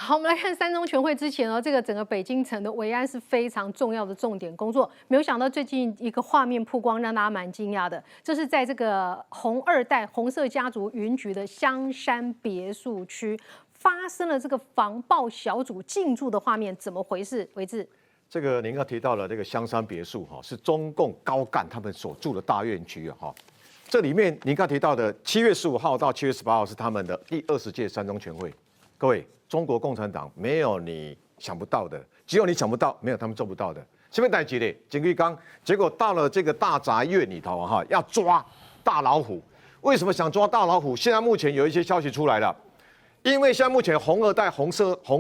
好，我们来看三中全会之前这个整个北京城的维安是非常重要的重点工作。没有想到最近一个画面曝光，让大家蛮惊讶的。这是在这个红二代红色家族云集的香山别墅区，发生了这个防暴小组进驻的画面，怎么回事？维志，这个您刚提到了这个香山别墅是中共高干他们所住的大院区这里面您刚提到的7月15号到7月18号是他们的第20届三中全会。各位，中国共产党没有你想不到的，只有你想不到，没有他们做不到的。什么代志呢？景玉刚，结果到了这个大宅院里头要抓大老虎。为什么想抓大老虎？现在目前有一些消息出来了，因为现在目前红二代、红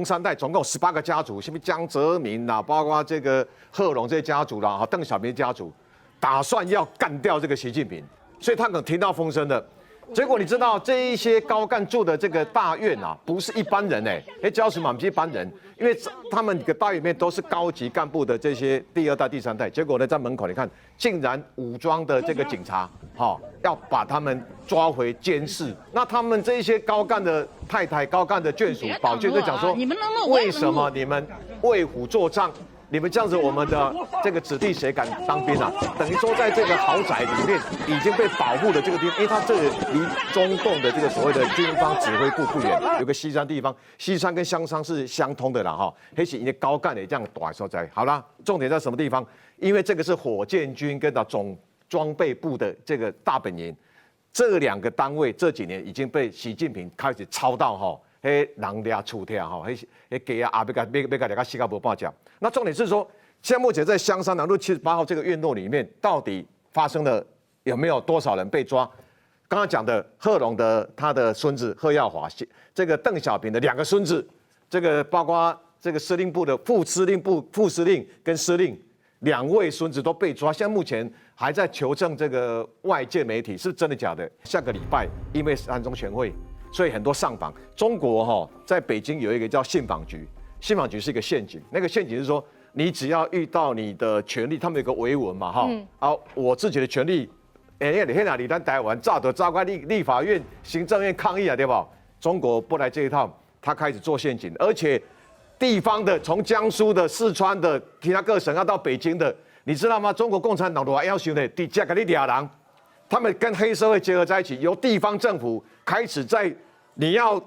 三代总共18个家族，什么江泽民啦，包括这个贺龙这些家族啦，邓小平家族，打算要干掉这个习近平，所以他可能听到风声了。结果你知道这一些高干住的这个大院不是一般人叫什么？不是一般人，因为他们的大院里面都是高级干部的这些第2代、第3代。结果呢，在门口你看，竟然武装的这个警察，要把他们抓回监视。那他们这一些高干的太太、高干的眷属、保眷就讲说，为什么你们为虎作伥？你们这样子，我们的这个子弟谁敢当兵啊？等于说，在这个豪宅里面已经被保护的这个地方，因为它这个离中共的这个所谓的军方指挥部不远，有个西山地方，西山跟香山是相通的啦那是因为高干的这样短所在。好啦，重点在什么地方？因为这个是火箭军跟总装备部的这个大本营，这2个单位这几年已经被习近平开始操到人抓出跳鸡啊，要甲大家死到无半只。那重点是说，现在目前在香山南路78号这个院落里面，到底发生了有没有多少人被抓？刚刚讲的贺龙的他的孙子贺耀华，这个邓小平的2个孙子，这个包括这个司令部的副司令跟司令2位孙子都被抓，现在目前还在求证这个外界媒体是真的假的。下个礼拜因为三中全会。所以很多上访，中国在北京有一个叫信访局，信访局是一个陷阱。那个陷阱是说，你只要遇到你的权利，他们有个维文嘛我自己的权利，你咱台湾早就召开立法院、行政院抗议对吧？中国不来这一套，他开始做陷阱，而且地方的从江苏的、四川的、其他各省要到北京的，你知道吗？中国共产党都要求呢，底下给你俩人。他们跟黑社会结合在一起，由地方政府开始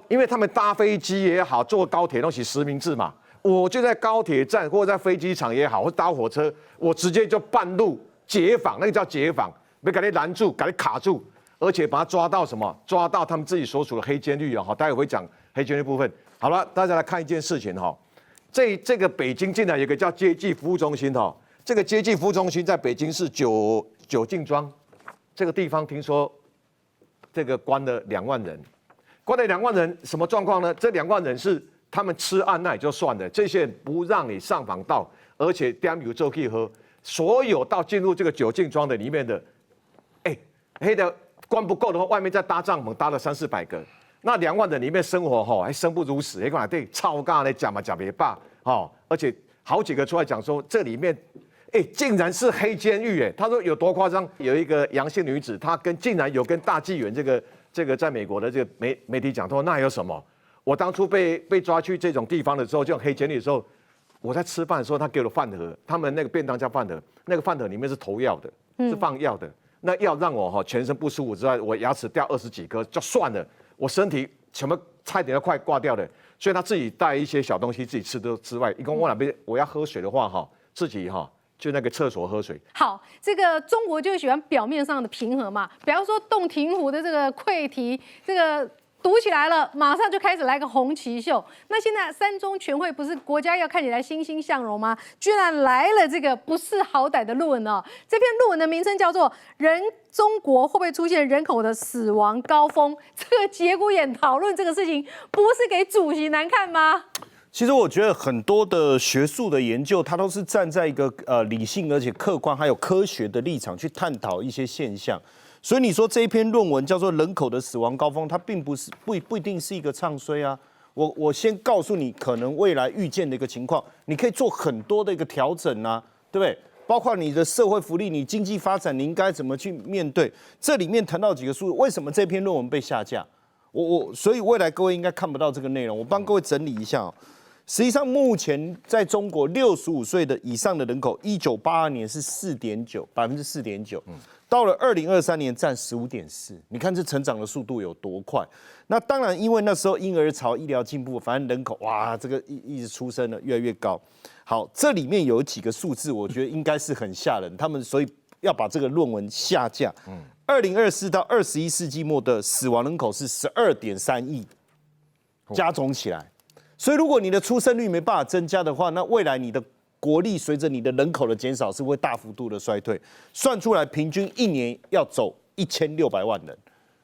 因为他们搭飞机也好，坐高铁都是实名制嘛，我就在高铁站或者在飞机场也好，或搭火车，我直接就半路解访，那个叫解访，没给你拦住，给你卡住，而且把他抓到什么？抓到他们自己所属的黑监狱待会会讲黑监狱部分。好了，大家来看一件事情这个北京竟然有个叫接济服务中心这个接济服务中心在北京市九敬庄。这个地方听说，这个关了2万人，关了2万人，什么状况呢？这2万人是他们吃案那也就算了，这些人不让你上访到，而且点油就可以喝，所有到进入这个九敬庄的里面的，黑的关不够的话，外面再搭帐篷，搭了300-400个，那2万人里面生活还生不如死，对超尬的讲嘛讲别罢而且好几个出来讲说这里面。竟然是黑监狱他说有多夸张？有一个杨姓女子，她竟然有跟大纪元这个在美国的这个媒体讲，说那有什么？我当初被抓去这种地方的时候，这种黑监狱的时候，我在吃饭的时候，他给我饭盒，他们那个便当叫饭盒，那个饭盒里面是投药的，是放药的。那药让我全身不舒服之外，我牙齿掉20几颗就算了，我身体全部差一点要快挂掉了。所以他自己带一些小东西自己吃的之外，一共我那边我要喝水的话自己就那个厕所喝水。好，这个中国就喜欢表面上的平和嘛，比方说洞庭湖的这个溃堤，这个堵起来了，马上就开始来个红旗秀。那现在三中全会不是国家要看起来欣欣向荣吗？居然来了这个不识好歹的论文哦。这篇论文的名称叫做“中国会不会出现人口的死亡高峰”。这个节骨眼讨论这个事情，不是给主席难看吗？其实我觉得很多的学术的研究，它都是站在一个理性而且客观还有科学的立场去探讨一些现象。所以你说这一篇论文叫做人口的死亡高峰，它并不一定是一个唱衰啊。我先告诉你可能未来预见的一个情况，你可以做很多的一个调整啊，对不对？包括你的社会福利、你经济发展，你应该怎么去面对？这里面谈到几个数，为什么这篇论文被下架？所以未来各位应该看不到这个内容，我帮各位整理一下。实际上，目前在中国65岁的以上的人口，1982年是4.9%，到了2023年占15.4%。你看这成长的速度有多快？那当然，因为那时候婴儿潮、医疗进步，反正人口哇，这个一直出生了，越来越高。好，这里面有几个数字，我觉得应该是很吓人，他们所以要把这个论文下架。2024到21世纪末的死亡人口是12.3亿，加总起来。所以，如果你的出生率没办法增加的话，那未来你的国力随着你的人口的减少是会大幅度的衰退。算出来，平均1年要走1600万人。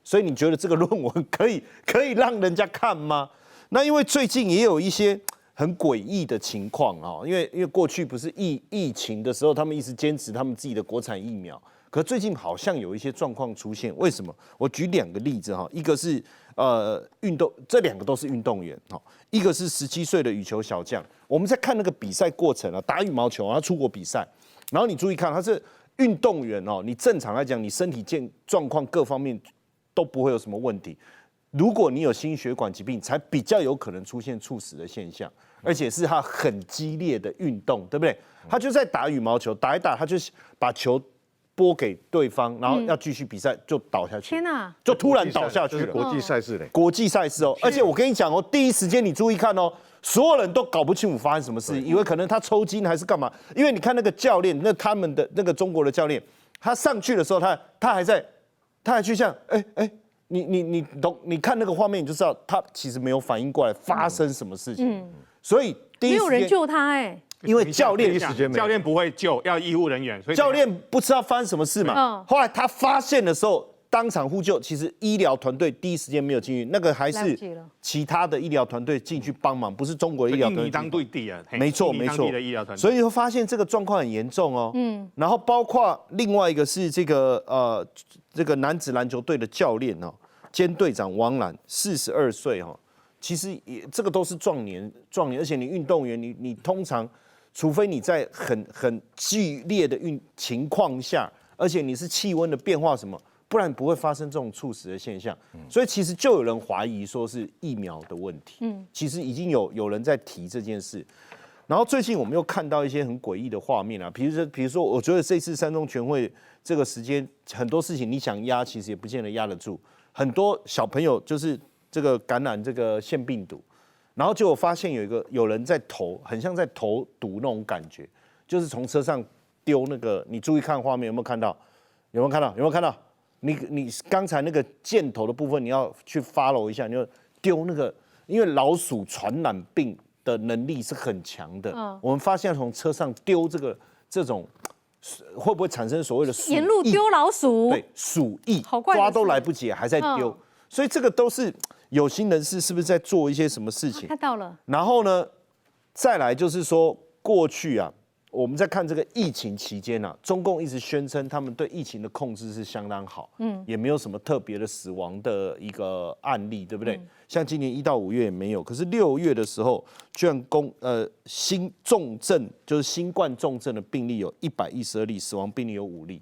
所以，你觉得这个论文可以让人家看吗？那因为最近也有一些很诡异的情况啊，因为过去不是疫情的时候，他们一直坚持他们自己的国产疫苗，可最近好像有一些状况出现。为什么？我举2个例子哈，一个是运动，这2个都是运动员哈。一个是17岁的羽球小将，我们在看那个比赛过程啊，打羽毛球，他出国比赛，然后你注意看，他是运动员哦，你正常来讲，你身体状况各方面都不会有什么问题。如果你有心血管疾病，才比较有可能出现猝死的现象，而且是他很激烈的运动，对不对？他就在打羽毛球，打一打，他就把球拨给对方，然后要继续比赛，就倒下去。天哪！就突然倒下去了。国际赛事嘞，国际赛事哦，而且我跟你讲哦，第一时间你注意看哦，所有人都搞不清楚发生什么事，以为可能他抽筋还是干嘛？因为你看那个教练，他们的那个中国的教练，他上去的时候，他还去像你懂？你看那个画面你就知道，他其实没有反应过来发生什么事情。所以第一时间没有人救他因为教练教练不会救，要医护人员，所以教练不知道发生什么事嘛。后来他发现的时候，当场呼救，其实医疗团队第一时间没有进去，那个还是其他的医疗团队进去帮忙，不是中国的医疗团队。印尼当对地啊，没错。所以你会发现这个状况很严重哦。然后包括另外一个是这个男子篮球队的教练哦，兼队长王澜，42岁哦。其实这个都是壮年，而且你运动员，你通常，除非你在很剧烈的情况下，而且你是气温的变化什么，不然不会发生这种猝死的现象。所以其实就有人怀疑说是疫苗的问题。其实已经有人在提这件事。然后最近我们又看到一些很诡异的画面啊，比如说，我觉得这次3中全会这个时间，很多事情你想压，其实也不见得压得住。很多小朋友就是这个感染这个腺病毒，然后结果发现有人在投，很像在投毒那种感觉，就是从车上丢那个，你注意看画面有没有看到？有没有看到？你刚才那个箭头的部分，你要去 follow 一下，你就丢那个，因为老鼠传染病的能力是很强的。我们发现从车上丢这种，会不会产生所谓的鼠疫？沿路丢老鼠，对，鼠疫，好怪，抓都来不及，还在丢。所以这个都是有心人士是不是在做一些什么事情？看到了。然后呢，再来就是说，过去啊，我们在看这个疫情期间啊，中共一直宣称他们对疫情的控制是相当好，也没有什么特别的死亡的一个案例，对不对？像今年1到5月也没有，可是6月的时候，居然新冠重症的病例有112例，死亡病例有5例，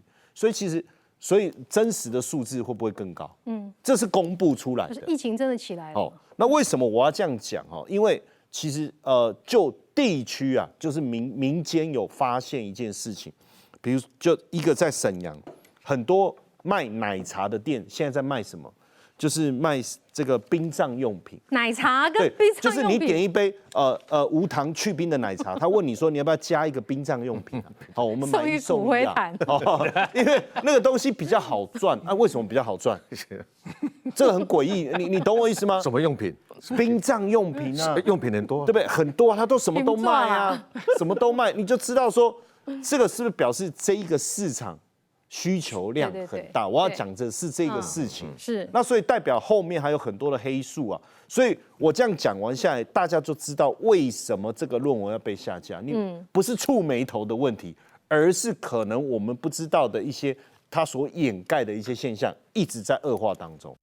所以真实的数字会不会更高？这是公布出来的。疫情真的起来了。那为什么我要这样讲？因为其实就地区啊，就是民间有发现一件事情，比如就一个在沈阳，很多卖奶茶的店现在在卖什么？就是卖这个冰葬用品，奶茶跟冰葬用品，就是你点一杯无糖去冰的奶茶，他问你说你要不要加一个冰葬用品？好，我们买一送一啊，因为那个东西比较好赚啊。为什么比较好赚？这个很诡异，你懂我意思吗？什么用品？冰葬用品啊，用品很多，对不对？很多啊，他都什么都卖啊，什么都卖，你就知道说这个是不是表示这一个市场需求量很大？我要讲的是这个事情，是那所以代表后面还有很多的黑数啊。所以我这样讲完下来，大家就知道为什么这个论文要被下架。你不是触霉头的问题，而是可能我们不知道的一些它所掩盖的一些现象，一直在恶化当中。